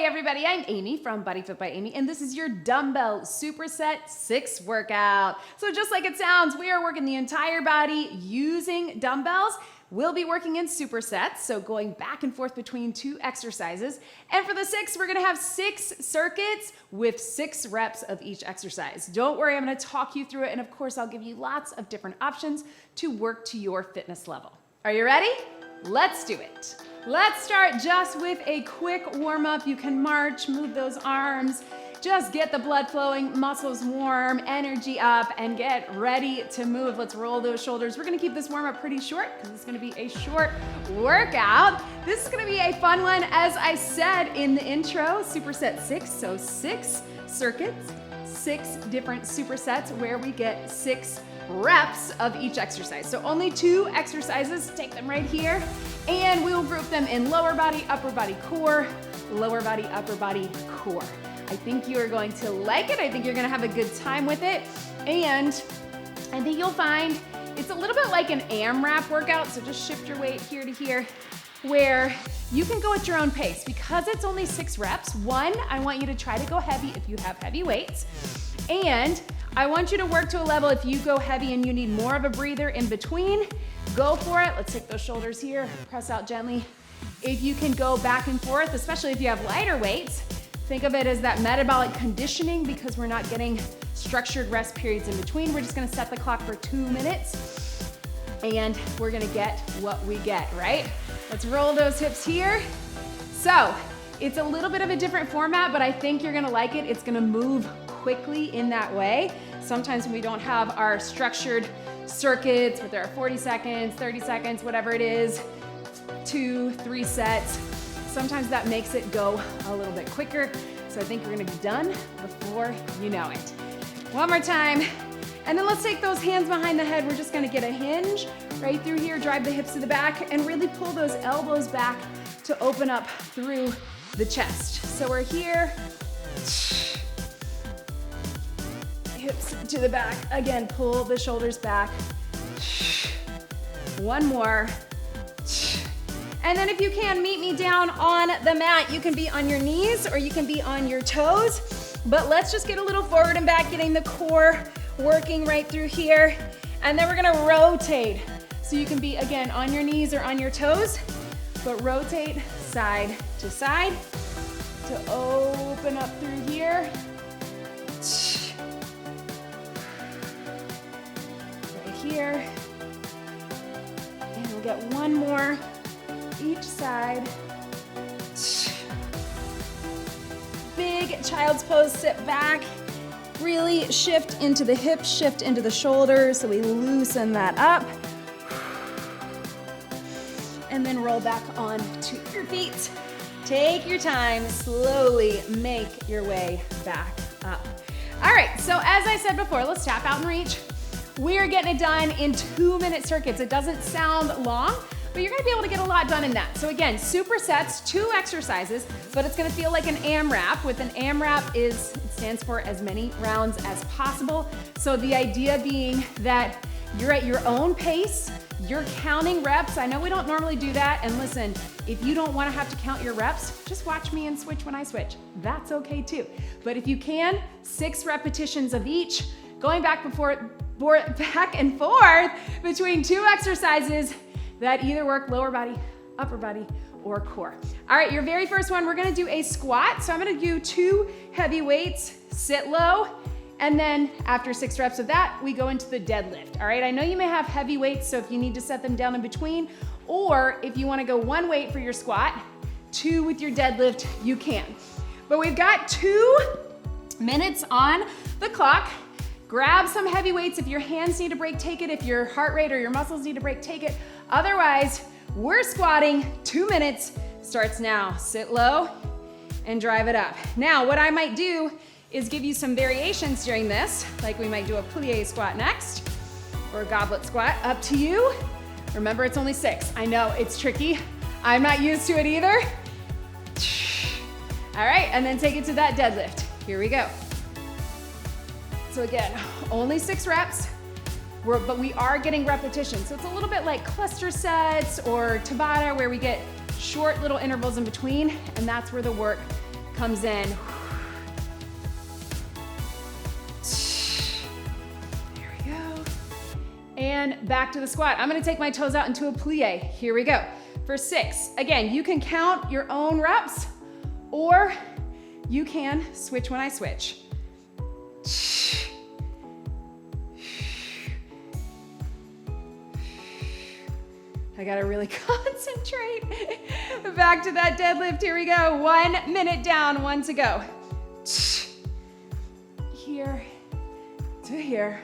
everybody, I'm Amy from BodyFit by Amy, and this is your Dumbbell Superset 6 workout. So just like it sounds, we are working the entire body using dumbbells. We'll be working in supersets, so going back and forth between two exercises. And for the 6, we're gonna have 6 circuits with 6 reps of each exercise. Don't worry, I'm gonna talk you through it, and of course, I'll give you lots of different options to work to your fitness level. Are you ready? Let's do it. Let's start just with a quick warm-up. You can march, move those arms, just get the blood flowing, muscles warm, energy up, and get ready to move. Let's roll those shoulders. We're gonna keep this warm-up pretty short because it's gonna be a short workout. This is gonna be a fun one. As I said in the intro, Superset 6, so 6 circuits, 6 different supersets where we get 6 reps of each exercise. So only 2 exercises, take them right here, and we'll group them in lower body, upper body, core, lower body, upper body, core. I think you are going to like it. I think you're gonna have a good time with it. And I think you'll find it's a little bit like an AMRAP workout, so just shift your weight here to here, where you can go at your own pace. Because it's only 6 reps, 1, I want you to try to go heavy if you have heavy weights. And I want you to work to a level if you go heavy and you need more of a breather in between, go for it. Let's take those shoulders here, press out gently. If you can go back and forth, especially if you have lighter weights, think of it as that metabolic conditioning because we're not getting structured rest periods in between. We're just gonna set the clock for 2 minutes and we're gonna get what we get, right? Let's roll those hips here. So it's a little bit of a different format, but I think you're gonna like it. It's gonna move quickly in that way. Sometimes when we don't have our structured circuits, where there are 40 seconds, 30 seconds, whatever it is, 2, 3 sets, sometimes that makes it go a little bit quicker. So I think we're gonna be done before you know it. One more time. And then let's take those hands behind the head. We're just gonna get a hinge right through here, drive the hips to the back, and really pull those elbows back to open up through the chest. So we're here. Hips to the back. Again, pull the shoulders back. One more. And then if you can, meet me down on the mat. You can be on your knees or you can be on your toes. But let's just get a little forward and back, getting the core working right through here. And then we're gonna rotate. So you can be, again, on your knees or on your toes, but rotate side to side to open up through here. Here, and we'll get one more each side. Big child's pose, sit back, really shift into the hips, shift into the shoulders, so we loosen that up. And then roll back onto your feet. Take your time, slowly make your way back up. All right, so as I said before, let's tap out and reach. We are getting it done in 2-minute circuits. It doesn't sound long, but you're gonna be able to get a lot done in that. So again, supersets, 2 exercises, but it's gonna feel like an AMRAP. With an AMRAP it stands for as many rounds as possible. So the idea being that you're at your own pace, you're counting reps. I know we don't normally do that, and listen, if you don't wanna have to count your reps, just watch me and switch when I switch. That's okay too. But if you can, 6 repetitions of each, going back and forth between 2 exercises that either work lower body, upper body, or core. All right, your very first one, we're gonna do a squat. So I'm gonna do 2 heavy weights, sit low, and then after 6 reps of that, we go into the deadlift. All right, I know you may have heavy weights, so if you need to set them down in between, or if you wanna go 1 weight for your squat, 2 with your deadlift, you can. But we've got 2 minutes on the clock. Grab some heavy weights. If your hands need a break, take it. If your heart rate or your muscles need a break, take it. Otherwise, we're squatting. 2 minutes starts now. Sit low and drive it up. Now, what I might do is give you some variations during this, like we might do a plie squat next, or a goblet squat, up to you. Remember, it's only 6. I know it's tricky. I'm not used to it either. All right, and then take it to that deadlift. Here we go. So again, only 6 reps, but we are getting repetition. So it's a little bit like cluster sets or Tabata, where we get short little intervals in between, and that's where the work comes in. There we go. And back to the squat. I'm gonna take my toes out into a plie. Here we go. For 6. Again, you can count your own reps, or you can switch when I switch. I gotta really concentrate. Back to that deadlift, here we go. 1 minute down, 1 to go. Here to here.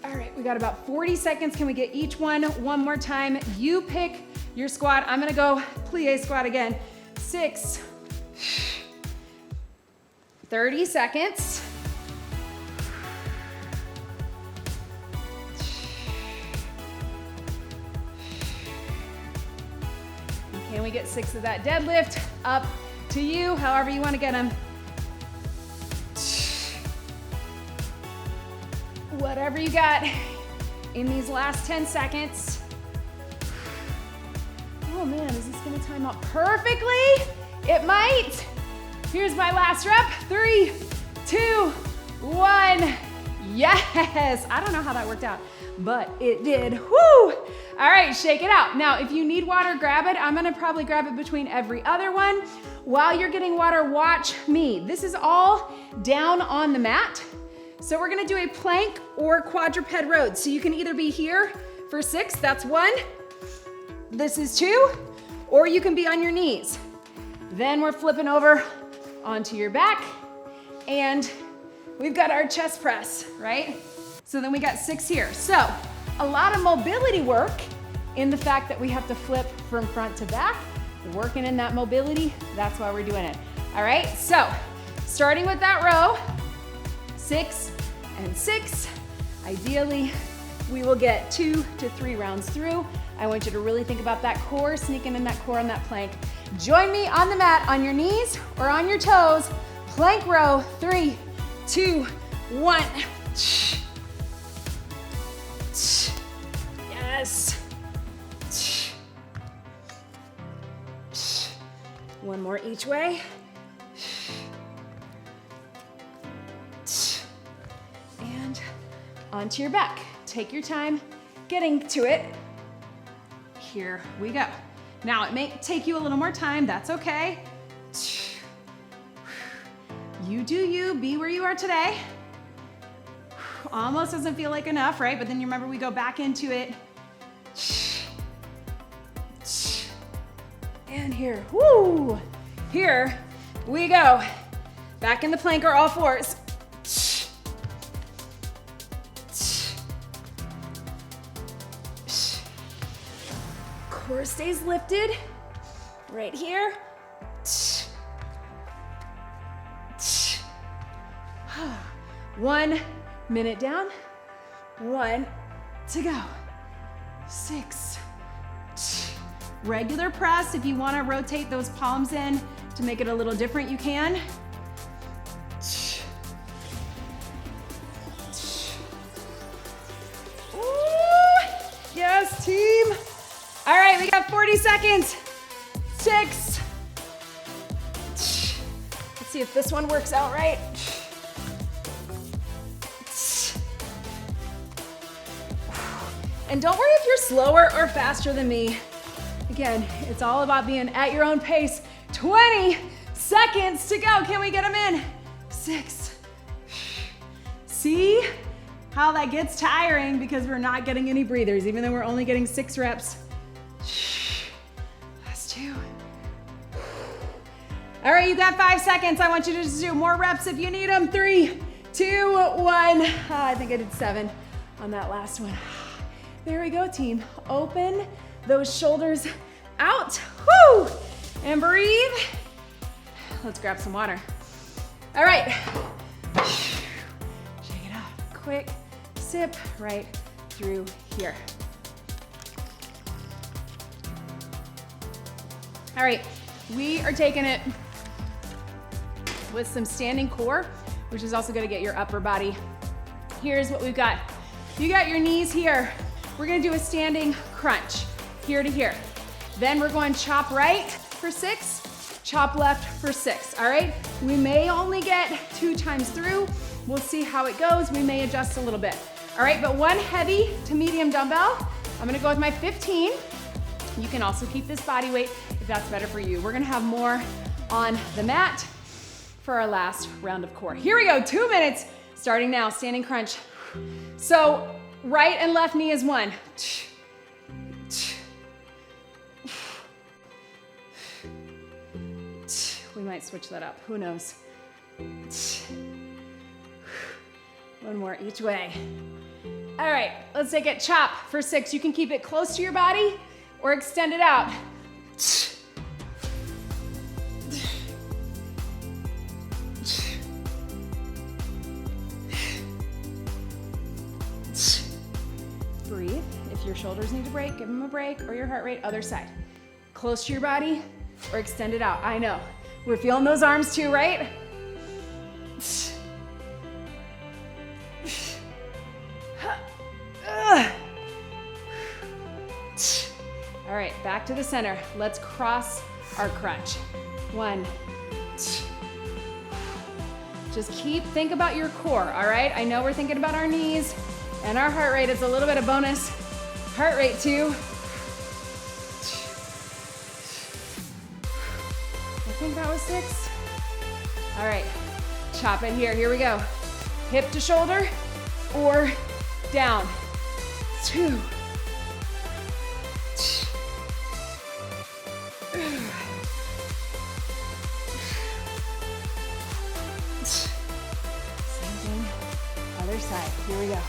All right, we got about 40 seconds. Can we get each one more time? You pick your squat. I'm gonna go plie squat again. 6, 30 seconds. And can we get 6 of that deadlift? Up to you, however you want to get them. Whatever you got in these last 10 seconds. Oh man, is this gonna time out perfectly? It might. Here's my last rep. 3, 2, 1. Yes. I don't know how that worked out, but it did. Woo. All right, shake it out. Now, if you need water, grab it. I'm gonna probably grab it between every other one. While you're getting water, watch me. This is all down on the mat. So we're gonna do a plank or quadruped road. So you can either be here for 6, that's 1. This is 2, or you can be on your knees. Then we're flipping over onto your back, and we've got our chest press, right? So then we got 6 here. So a lot of mobility work in the fact that we have to flip from front to back, working in that mobility. That's why we're doing it. All right, so starting with that row, 6 and 6. Ideally, we will get 2 to 3 rounds through. I want you to really think about that core, sneaking in that core on that plank. Join me on the mat on your knees or on your toes. Plank row, 3, 2, 1. Yes. One more each way. And onto your back. Take your time getting to it. Here we go. Now, it may take you a little more time, that's okay. You do you, be where you are today. Almost doesn't feel like enough, right? But then you remember we go back into it. And here, woo! Here we go. Back in the plank or all fours. Core stays lifted, right here. 1 minute down, 1 to go. 6. Regular press. If you want to rotate those palms in to make it a little different, you can. Ooh, yes, team. All right, we got 40 seconds. 6. Let's see if this one works out right. And don't worry if you're slower or faster than me. Again, it's all about being at your own pace. 20 seconds to go. Can we get them in? 6. See how that gets tiring because we're not getting any breathers, even though we're only getting 6 reps. Last 2. All right, you got 5 seconds. I want you to just do more reps if you need them. 3, 2, 1. I think I did 7 on that last one. There we go, team. Open those shoulders out. Woo! And breathe. Let's grab some water. All right. Shake it out. Quick sip right through here. All right, we are taking it with some standing core, which is also gonna get your upper body. Here's what we've got. You got your knees here. We're gonna do a standing crunch, here to here. Then we're going chop right for 6, chop left for 6, all right? We may only get 2 times through. We'll see how it goes. We may adjust a little bit. All right, but one heavy to medium dumbbell. I'm gonna go with my 15. You can also keep this body weight if that's better for you. We're gonna have more on the mat for our last round of core. Here we go, 2 minutes, starting now, standing crunch. So right and left knee is 1. We might switch that up, who knows? One more each way. All right, let's take it chop for 6. You can keep it close to your body or extend it out. Breathe. If your shoulders need a break, give them a break, or your heart rate, other side. Close to your body or extend it out. I know. We're feeling those arms too, right? All right, back to the center. Let's cross our crunch. 1, 2. Just think about your core, all right? I know we're thinking about our knees and our heart rate is a little bit of bonus heart rate too. I think that was 6. All right, chop it here. Here we go. Hip to shoulder or down. 2. Same thing, other side. Here we go.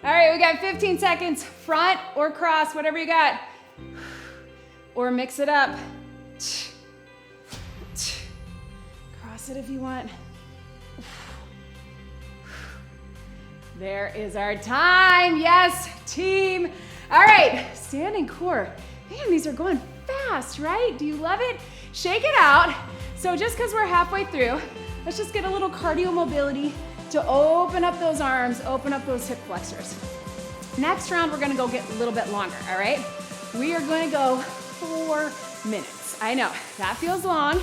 All right, we got 15 seconds, front or cross, whatever you got. Or mix it up. Cross it if you want. There is our time. Yes, team. All right, standing core. Man, these are going fast, right? Do you love it? Shake it out. So just because we're halfway through, let's just get a little cardio mobility to open up those arms, open up those hip flexors. Next round, we're gonna go get a little bit longer, all right? We are gonna go 4 minutes. I know, that feels long,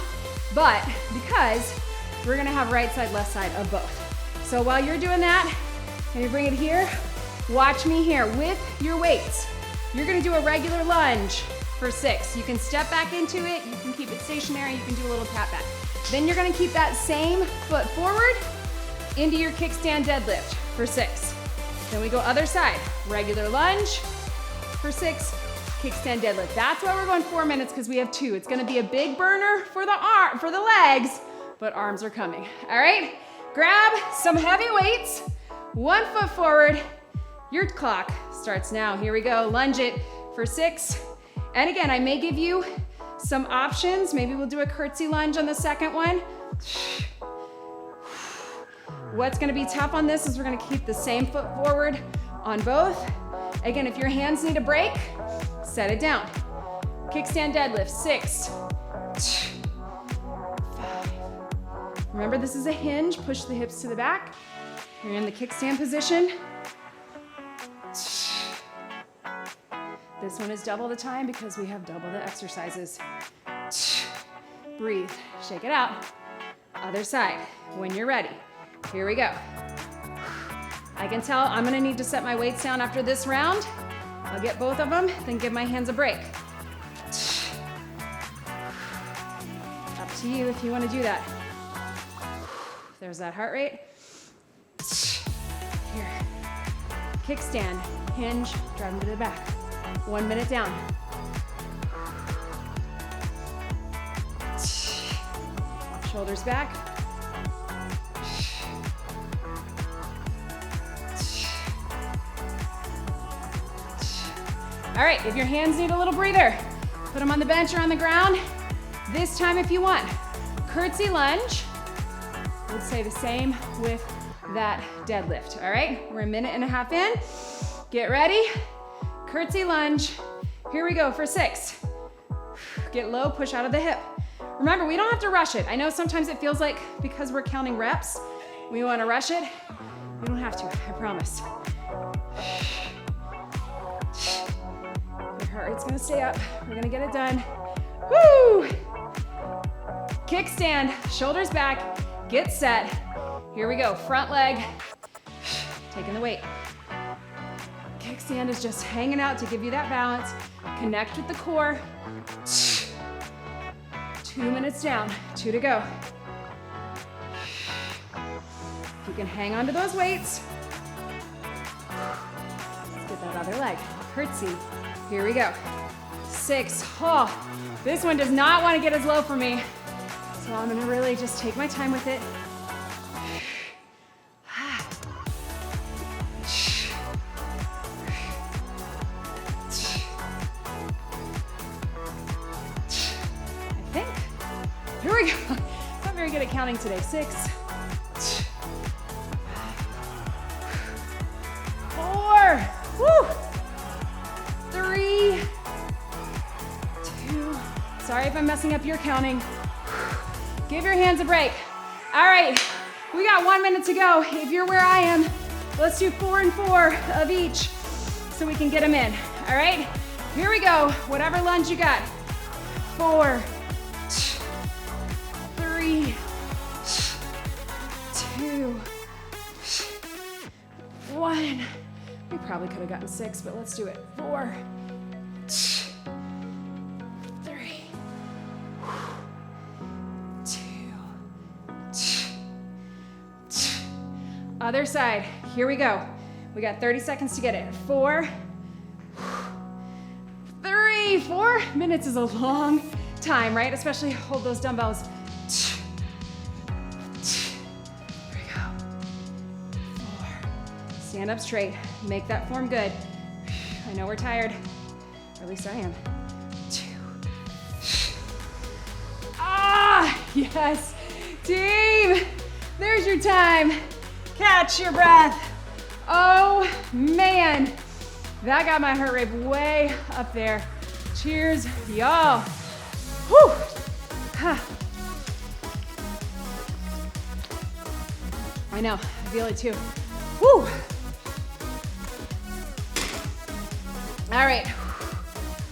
but because we're gonna have right side, left side of both. So while you're doing that, and you bring it here, watch me here with your weights. You're gonna do a regular lunge for 6. You can step back into it, you can keep it stationary, you can do a little tap back. Then you're gonna keep that same foot forward into your kickstand deadlift for 6. Then we go other side, regular lunge for 6, kickstand deadlift. That's why we're going 4 minutes, because we have 2. It's gonna be a big burner for the legs, but arms are coming. All right, grab some heavy weights, 1 foot forward. Your clock starts now. Here we go, lunge it for 6. And again, I may give you some options. Maybe we'll do a curtsy lunge on the second one. What's gonna be tough on this is we're gonna keep the same foot forward on both. Again, if your hands need a break, set it down. Kickstand deadlift, 6, 5. Remember, this is a hinge. Push the hips to the back. You're in the kickstand position. This one is double the time because we have double the exercises. Breathe, shake it out. Other side, when you're ready. Here we go. I can tell I'm gonna need to set my weights down after this round. I'll get both of them, then give my hands a break. Up to you if you wanna do that. There's that heart rate. Here. Kickstand, hinge, drive them to the back. 1 minute down. Shoulders back. All right, if your hands need a little breather, put them on the bench or on the ground. This time if you want. Curtsy lunge. Let's say the same with that deadlift, all right? We're 1.5 minutes in. Get ready. Curtsy lunge. Here we go for 6. Get low, push out of the hip. Remember, we don't have to rush it. I know sometimes it feels like because we're counting reps, we want to rush it. We don't have to, I promise. Your heart rate's gonna stay up. We're gonna get it done. Woo! Kickstand, shoulders back, get set. Here we go, front leg, taking the weight. Kickstand is just hanging out to give you that balance. Connect with the core. 2 minutes down, 2 to go. If you can hang on to those weights. Let's get that other leg, curtsy. Here we go. 6, oh, this one does not want to get as low for me. So I'm gonna really just take my time with it. I think, here we go. Not very good at counting today. 6, 4, woo, 3, 2, sorry if I'm messing up your counting. Give your hands a break. All right, we got 1 minute to go. If you're where I am, let's do 4 and 4 of each so we can get them in. All right, here we go. Whatever lunge you got. 4, 3, 2, 1. We probably could have gotten 6, but let's do it. 4, 3, 2. Other side. Here we go. We got 30 seconds to get it. 4, 3, 4 minutes is a long time, right? Especially hold those dumbbells. There we go. 4. Stand up straight. Make that form good. I know we're tired. Or at least I am. 2. Ah, yes. Team, there's your time. Catch your breath. Oh man, that got my heart rate way up there. Cheers, y'all. Whew. Huh. I know, I feel it too. Whew. All right,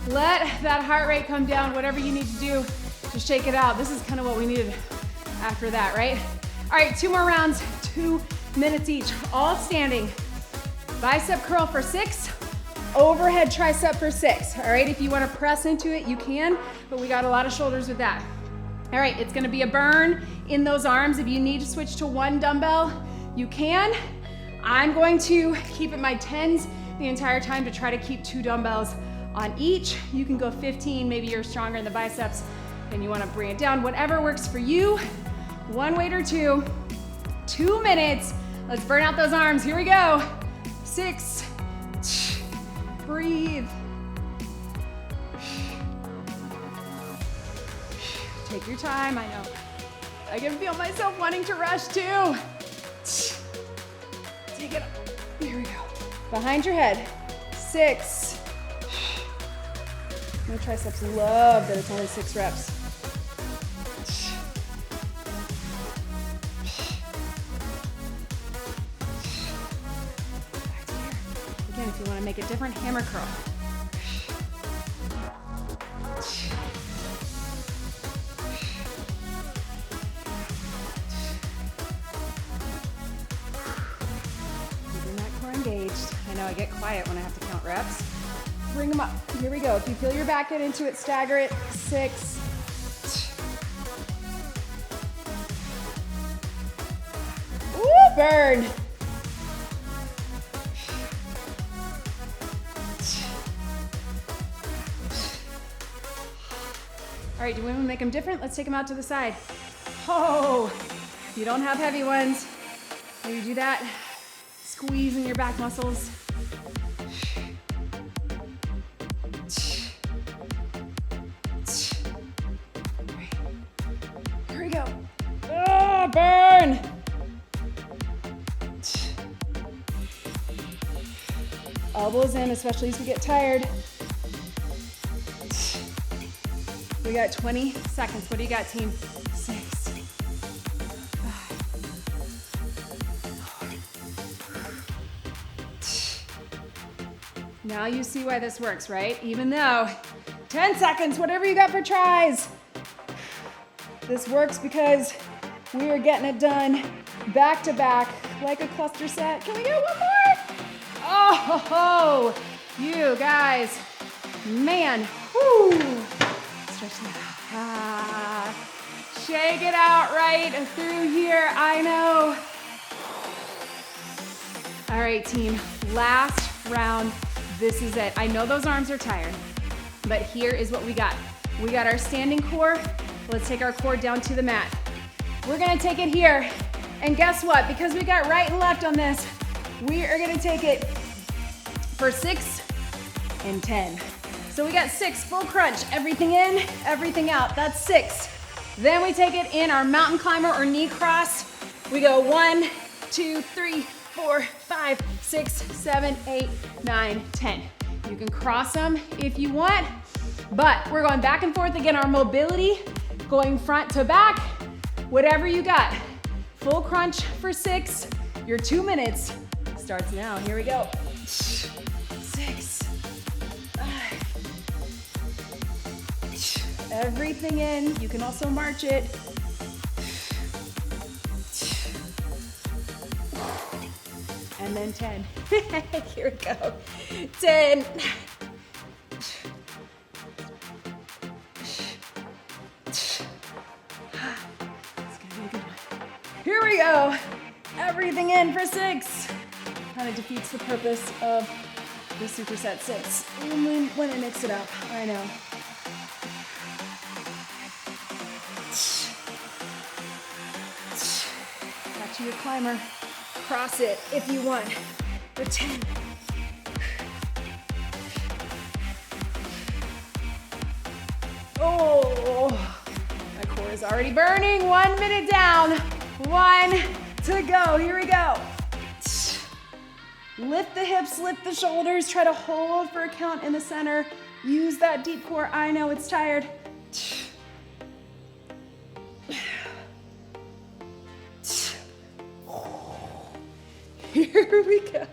let that heart rate come down. Whatever you need to do to shake it out. This is kind of what we needed after that, right? All right, 2 more rounds, 2 minutes each, all standing. Bicep curl for 6, overhead tricep for 6. All right, if you want to press into it, you can, but we got a lot of shoulders with that. All right, it's going to be a burn in those arms. If you need to switch to 1 dumbbell, you can. I'm going to keep it my 10s the entire time to try to keep 2 dumbbells on each. You can go 15, maybe you're stronger in the biceps and you want to bring it down, whatever works for you. 1 weight or 2, 2 minutes. Let's burn out those arms. Here we go. 6. Breathe. Take your time. I know. I can feel myself wanting to rush too. Take it up. Here we go. Behind your head. 6. My triceps love that it's only 6 reps. Again, if you want to make it different, hammer curl. Keeping that core engaged. I know I get quiet when I have to count reps. Bring them up. Here we go. If you feel your back get into it, stagger it. 6. Ooh, burn. All right, do we want to make them different? Let's take them out to the side. Oh, if you don't have heavy ones, maybe do that. Squeezing your back muscles. Here we go. Oh, burn. elbows in, especially as we get tired. We got 20 seconds. What do you got, team? 6, 5. Now you see why this works, right? Even though 10 seconds, whatever you got for tries. This works because we are getting it done back to back like a cluster set. Can we get one more? Oh, you guys, man, whoo. Stretch that out. Shake it out right through here, I know. All right, team, last round. This is it. I know those arms are tired, but here is what we got. We got our standing core. Let's take our core down to the mat. We're gonna take it here. And guess what? Because we got right and left on this, we are gonna take it for 6 and 10. So we got 6, full crunch, everything in, everything out. That's 6. Then we take it in our mountain climber or knee cross. We go 1, 2, 3, 4, 5, 6, 7, 8, 9, 10. You can cross them if you want, but we're going back and forth again, our mobility, going front to back, whatever you got. Full crunch for 6. Your 2 minutes starts now. Here we go. 6, 5. Everything in. You can also march it. And then 10. Here we go. 10. Here we go. Everything in for 6. Kind of defeats the purpose of the Superset 6 when it mix it up. I know. Back to your climber. Cross it if you want. For 10. Oh, my core is already burning. 1 minute down. 1 to go. Here we go. Lift the hips, lift the shoulders. Try to hold for a count in the center. Use that deep core. I know it's tired. Here we go.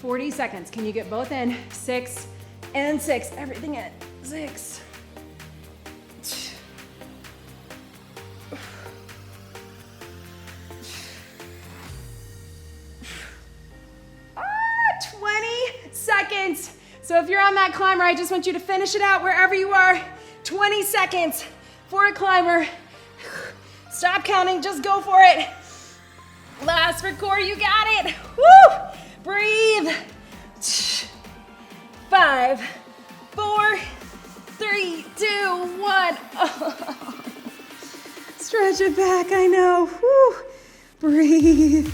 40 seconds. Can you get both in? 6 and 6. Everything in. 6. 20 seconds. So if you're on that climber, I just want you to finish it out wherever you are. 20 seconds for a climber. Stop counting, just go for it. Last for core, you got it. Woo! Breathe. 5, 4, 3, 2, 1. Oh. Stretch it back, I know. Woo. Breathe.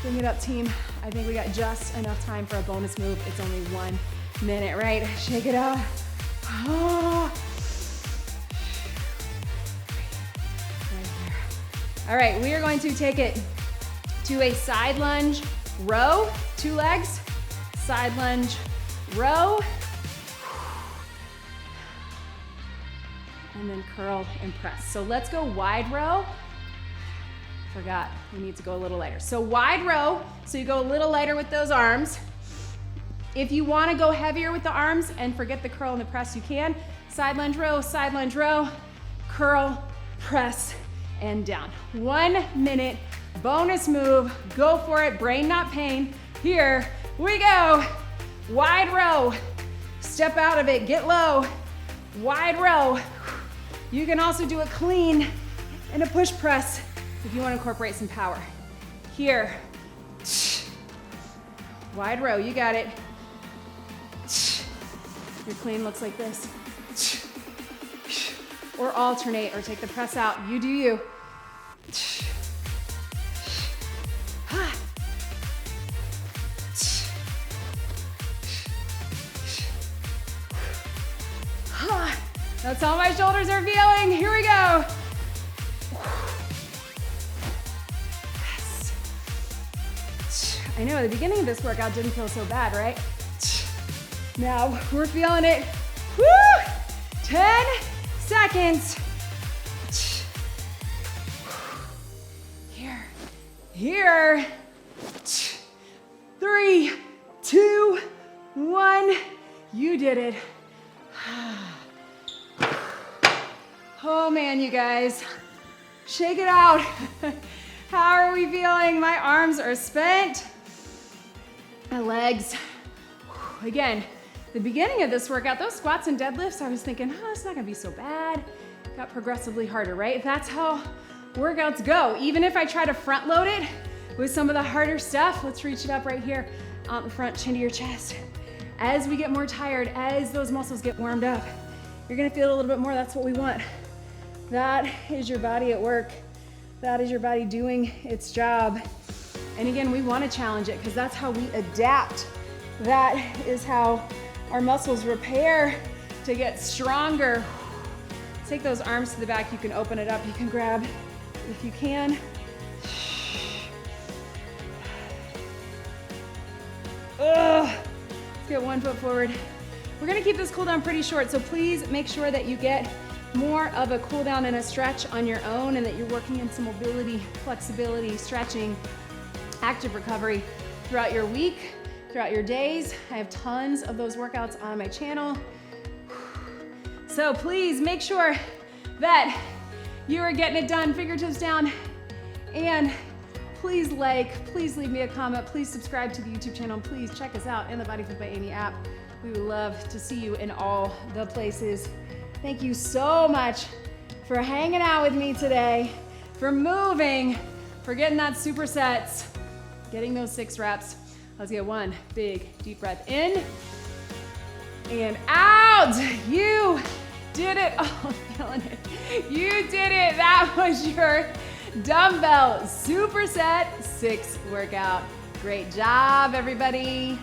Bring it up, team. I think we got just enough time for a bonus move. It's only 1 minute, right? Shake it out. Oh. Right there. All right, we are going to take it to a side lunge row, 2 legs, side lunge row, and then curl and press. So let's go wide row. Forgot, we need to go a little lighter. So wide row, so you go a little lighter with those arms. If you want to go heavier with the arms and forget the curl and the press, you can. Side lunge row, curl, press, and down. 1 minute, bonus move, go for it, brain not pain. Here we go. Wide row, step out of it, get low. Wide row. You can also do a clean and a push press if you want to incorporate some power. Here. Wide row, you got it. Your clean looks like this. Or alternate, or take the press out. You do you. That's how my shoulders are feeling. Here we go. Yes. I know the beginning of this workout didn't feel so bad, right? Now we're feeling it. Woo! 10 seconds. Here. 3, 2, 1. You did it. Oh man, you guys. Shake it out. How are we feeling? My arms are spent. My legs. Again, the beginning of this workout, those squats and deadlifts, I was thinking, oh, it's not gonna be so bad. Got progressively harder, right? That's how workouts go. Even if I try to front load it with some of the harder stuff, let's reach it up right here out in front, chin to your chest. As we get more tired, as those muscles get warmed up, you're gonna feel a little bit more. That's what we want. That is your body at work. That is your body doing its job. And again, we wanna challenge it because that's how we adapt. That is how our muscles repair to get stronger. Take those arms to the back. You can open it up. You can grab if you can. Let's get one foot forward. We're gonna keep this cool down pretty short, so please make sure that you get more of a cool down and a stretch on your own and that you're working in some mobility, flexibility, stretching, active recovery throughout your week, throughout your days. I have tons of those workouts on my channel. So please make sure that you are getting it done, fingertips down, and please please leave me a comment, please subscribe to the YouTube channel, please check us out in the BodyFit by Amy app. We would love to see you in all the places. Thank you so much for hanging out with me today, for moving, for getting that supersets, getting those 6 reps. Let's get one big deep breath in and out. You did it. Oh, I'm feeling it. You did it. That was your Dumbbell Superset 6 workout. Great job, everybody.